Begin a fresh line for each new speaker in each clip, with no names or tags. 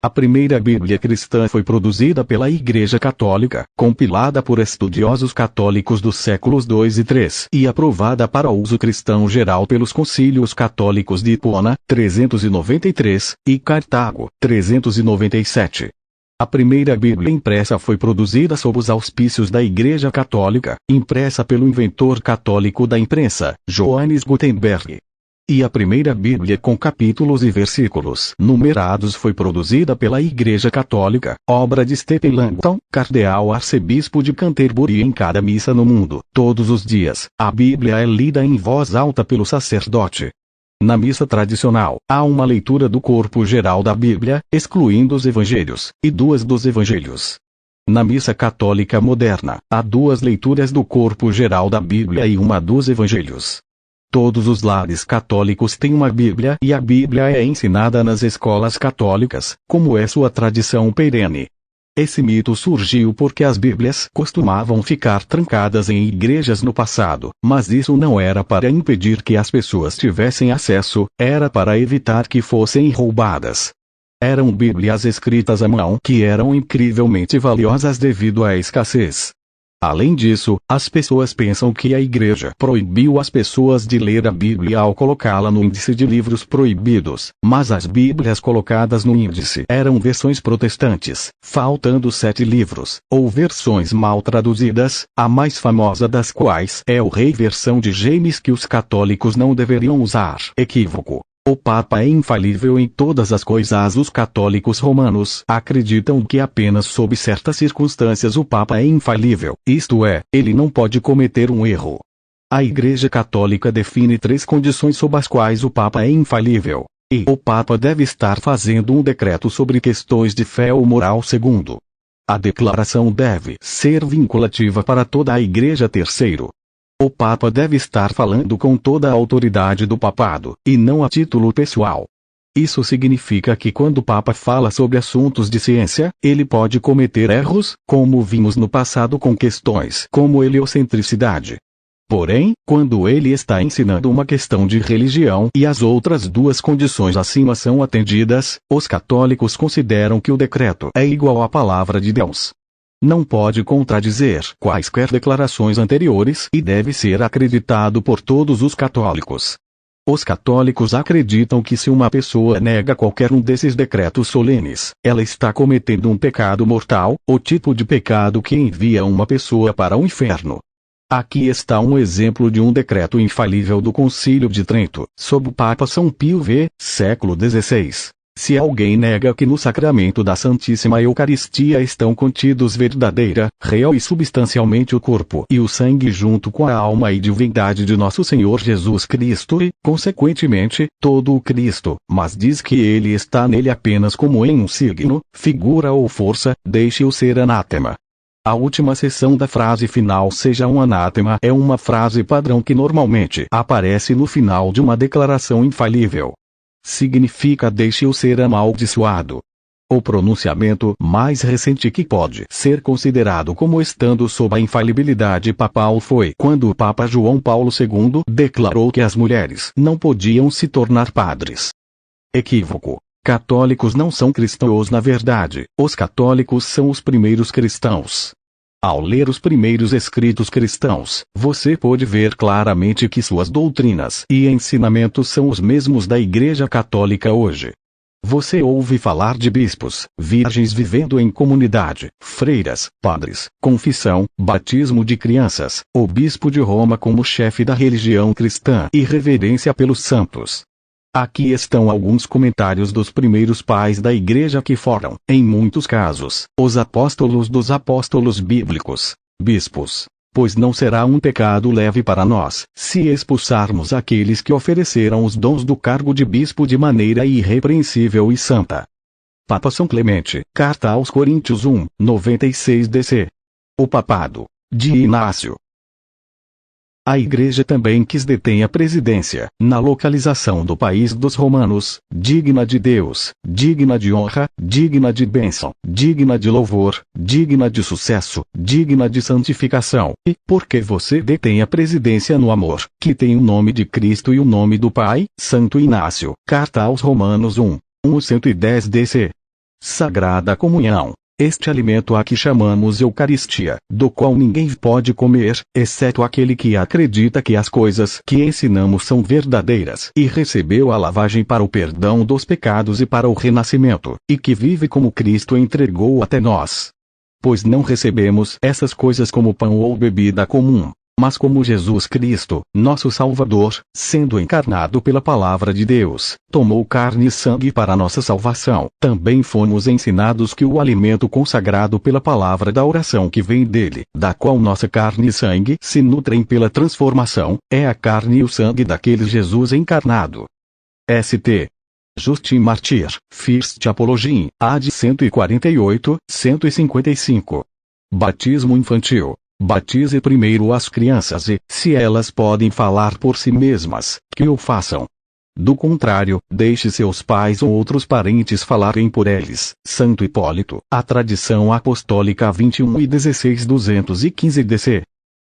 A primeira Bíblia cristã foi produzida pela Igreja Católica, compilada por estudiosos católicos dos séculos II e III, e aprovada para uso cristão geral pelos concílios católicos de Hipona, 393, e Cartago, 397. A primeira Bíblia impressa foi produzida sob os auspícios da Igreja Católica, impressa pelo inventor católico da imprensa, Johannes Gutenberg. E a primeira Bíblia com capítulos e versículos numerados foi produzida pela Igreja Católica, obra de Stephen Langton, cardeal arcebispo de Canterbury. Em cada missa no mundo, todos os dias, a Bíblia é lida em voz alta pelo sacerdote. Na missa tradicional, há uma leitura do corpo geral da Bíblia, excluindo os evangelhos, e duas dos evangelhos. Na missa católica moderna, há duas leituras do corpo geral da Bíblia e uma dos evangelhos. Todos os lares católicos têm uma Bíblia e a Bíblia é ensinada nas escolas católicas, como é sua tradição perene. Esse mito surgiu porque as Bíblias costumavam ficar trancadas em igrejas no passado, mas isso não era para impedir que as pessoas tivessem acesso, era para evitar que fossem roubadas. Eram Bíblias escritas à mão que eram incrivelmente valiosas devido à escassez. Além disso, as pessoas pensam que a igreja proibiu as pessoas de ler a Bíblia ao colocá-la no índice de livros proibidos, mas as Bíblias colocadas no índice eram versões protestantes, faltando 7 livros, ou versões mal traduzidas, a mais famosa das quais é o Rei Versão de James que os católicos não deveriam usar. Equívoco. O Papa é infalível em todas as coisas. Os católicos romanos acreditam que apenas sob certas circunstâncias o Papa é infalível, isto é, ele não pode cometer um erro. A Igreja Católica define 3 condições sob as quais o Papa é infalível. E o Papa deve estar fazendo um decreto sobre questões de fé ou moral. Segundo, a declaração deve ser vinculativa para toda a Igreja. Terceiro, o Papa deve estar falando com toda a autoridade do papado, e não a título pessoal. Isso significa que quando o Papa fala sobre assuntos de ciência, ele pode cometer erros, como vimos no passado com questões como heliocentricidade. Porém, quando ele está ensinando uma questão de religião e as outras 2 condições acima são atendidas, os católicos consideram que o decreto é igual à palavra de Deus. Não pode contradizer quaisquer declarações anteriores e deve ser acreditado por todos os católicos. Os católicos acreditam que se uma pessoa nega qualquer um desses decretos solenes, ela está cometendo um pecado mortal, o tipo de pecado que envia uma pessoa para o inferno. Aqui está um exemplo de um decreto infalível do Concílio de Trento, sob o Papa São Pio V, século XVI. Se alguém nega que no sacramento da Santíssima Eucaristia estão contidos verdadeira, real e substancialmente o corpo e o sangue junto com a alma e divindade de nosso Senhor Jesus Cristo e, consequentemente, todo o Cristo, mas diz que ele está nele apenas como em um signo, figura ou força, deixe-o ser anátema. A última seção da frase final seja um anátema é uma frase padrão que normalmente aparece no final de uma declaração infalível. Significa deixe-o ser amaldiçoado. O pronunciamento mais recente que pode ser considerado como estando sob a infalibilidade papal foi quando o Papa João Paulo II declarou que as mulheres não podiam se tornar padres. Equívoco. Católicos não são cristãos. Na verdade, os católicos são os primeiros cristãos. Ao ler os primeiros escritos cristãos, você pode ver claramente que suas doutrinas e ensinamentos são os mesmos da Igreja Católica hoje. Você ouve falar de bispos, virgens vivendo em comunidade, freiras, padres, confissão, batismo de crianças, o bispo de Roma como chefe da religião cristã e reverência pelos santos. Aqui estão alguns comentários dos primeiros pais da Igreja que foram, em muitos casos, os apóstolos dos apóstolos bíblicos, bispos. Pois não será um pecado leve para nós, se expulsarmos aqueles que ofereceram os dons do cargo de bispo de maneira irrepreensível e santa. Papa São Clemente, Carta aos Coríntios 1, 96 DC. O Papado, de Inácio. A Igreja também quis deter a presidência, na localização do país dos romanos, digna de Deus, digna de honra, digna de bênção, digna de louvor, digna de sucesso, digna de santificação, e, porque você detém a presidência no amor, que tem o nome de Cristo e o nome do Pai, Santo Inácio, Carta aos Romanos 1, 110 DC. Sagrada Comunhão. Este alimento a que chamamos Eucaristia, do qual ninguém pode comer, exceto aquele que acredita que as coisas que ensinamos são verdadeiras e recebeu a lavagem para o perdão dos pecados e para o renascimento, e que vive como Cristo entregou até nós. Pois não recebemos essas coisas como pão ou bebida comum, mas como Jesus Cristo, nosso Salvador, sendo encarnado pela palavra de Deus, tomou carne e sangue para nossa salvação. Também fomos ensinados que o alimento consagrado pela palavra da oração que vem dele, da qual nossa carne e sangue se nutrem pela transformação, é a carne e o sangue daquele Jesus encarnado. St. Justin Martyr, First Apology, AD 148, 155. Batismo infantil. Batize primeiro as crianças e, se elas podem falar por si mesmas, que o façam. Do contrário, deixe seus pais ou outros parentes falarem por eles. Santo Hipólito, a tradição apostólica 21 e 16.215 DC.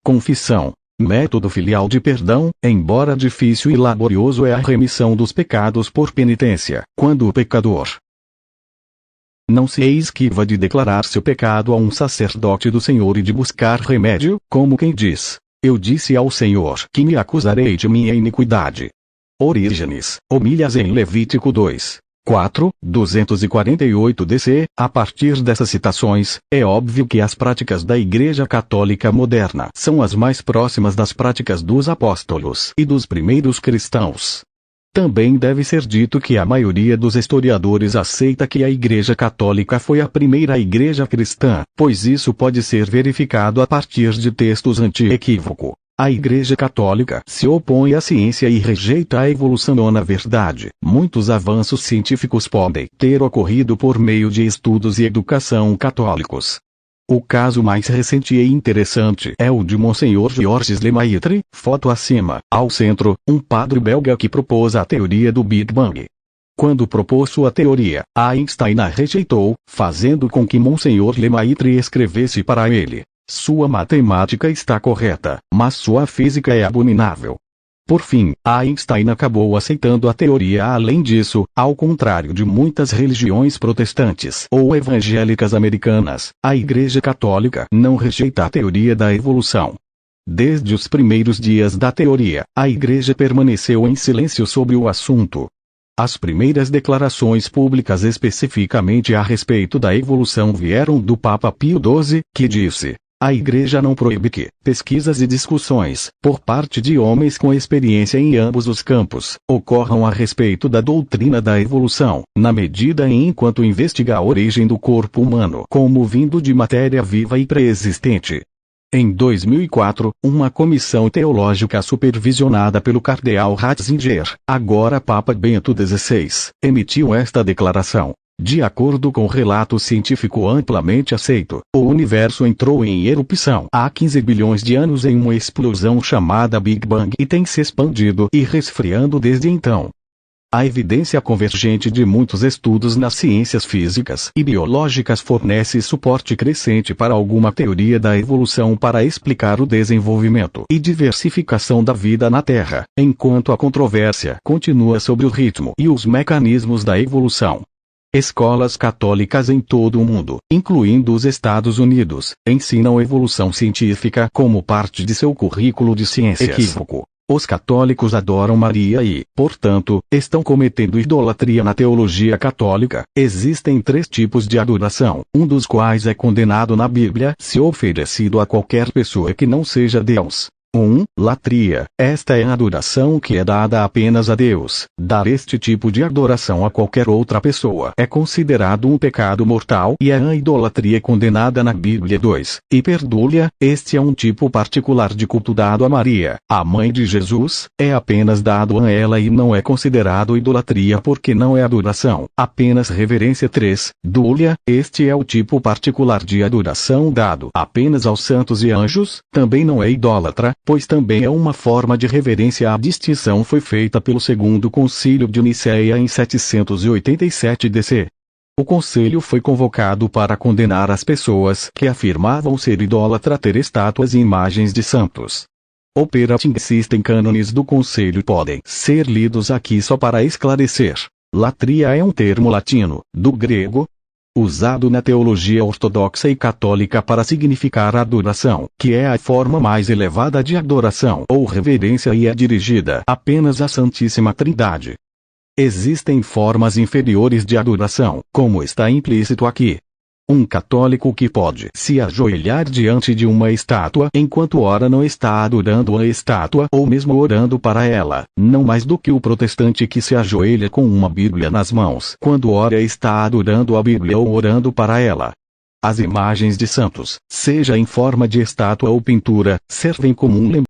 Confissão. Método filial de perdão, embora difícil e laborioso, é a remissão dos pecados por penitência, quando o pecador não se esquiva de declarar seu pecado a um sacerdote do Senhor e de buscar remédio, como quem diz: eu disse ao Senhor que me acusarei de minha iniquidade. Orígenes, Homilhas em Levítico 2. 4, 248 DC. A partir dessas citações, é óbvio que as práticas da Igreja Católica moderna são as mais próximas das práticas dos apóstolos e dos primeiros cristãos. Também deve ser dito que a maioria dos historiadores aceita que a Igreja Católica foi a primeira igreja cristã, pois isso pode ser verificado a partir de textos anti-equívoco. A Igreja Católica se opõe à ciência e rejeita a evolução. Na verdade, muitos avanços científicos podem ter ocorrido por meio de estudos e educação católicos. O caso mais recente e interessante é o de Monsenhor Georges Lemaitre, foto acima, ao centro, um padre belga que propôs a teoria do Big Bang. Quando propôs sua teoria, Einstein a rejeitou, fazendo com que Monsenhor Lemaitre escrevesse para ele: sua matemática está correta, mas sua física é abominável. Por fim, Einstein acabou aceitando a teoria. Além disso, ao contrário de muitas religiões protestantes ou evangélicas americanas, a Igreja Católica não rejeita a teoria da evolução. Desde os primeiros dias da teoria, a Igreja permaneceu em silêncio sobre o assunto. As primeiras declarações públicas especificamente a respeito da evolução vieram do Papa Pio XII, que disse: a Igreja não proíbe que pesquisas e discussões, por parte de homens com experiência em ambos os campos, ocorram a respeito da doutrina da evolução, na medida em enquanto investiga a origem do corpo humano como vindo de matéria viva e pré-existente. Em 2004, uma comissão teológica supervisionada pelo cardeal Ratzinger, agora Papa Bento XVI, emitiu esta declaração. De acordo com relato científico amplamente aceito, o universo entrou em erupção há 15 bilhões de anos em uma explosão chamada Big Bang e tem se expandido e resfriando desde então. A evidência convergente de muitos estudos nas ciências físicas e biológicas fornece suporte crescente para alguma teoria da evolução para explicar o desenvolvimento e diversificação da vida na Terra, enquanto a controvérsia continua sobre o ritmo e os mecanismos da evolução. Escolas católicas em todo o mundo, incluindo os Estados Unidos, ensinam evolução científica como parte de seu currículo de ciências. Equívoco. Os católicos adoram Maria e, portanto, estão cometendo idolatria na teologia católica. Existem 3 tipos de adoração, um dos quais é condenado na Bíblia se oferecido a qualquer pessoa que não seja Deus. 1. Latria. Esta é a adoração que é dada apenas a Deus. Dar este tipo de adoração a qualquer outra pessoa é considerado um pecado mortal e é a idolatria condenada na Bíblia. 2. Hiperdúlia. Este é um tipo particular de culto dado a Maria, a mãe de Jesus, é apenas dado a ela e não é considerado idolatria porque não é adoração, apenas reverência. 3. Dúlia. Este é o tipo particular de adoração dado apenas aos santos e anjos, também não é idólatra, pois também é uma forma de reverência. A distinção foi feita pelo Segundo Concílio de Nicéia em 787 DC. O conselho foi convocado para condenar as pessoas que afirmavam ser idólatra ter estátuas e imagens de santos. Operating System cânones do conselho podem ser lidos aqui só para esclarecer. Latria é um termo latino, do grego usado na teologia ortodoxa e católica para significar adoração, que é a forma mais elevada de adoração ou reverência e é dirigida apenas à Santíssima Trindade. Existem formas inferiores de adoração, como está implícito aqui. Um católico que pode se ajoelhar diante de uma estátua enquanto ora não está adorando a estátua ou mesmo orando para ela, não mais do que o protestante que se ajoelha com uma Bíblia nas mãos quando ora está adorando a Bíblia ou orando para ela. As imagens de santos, seja em forma de estátua ou pintura, servem como um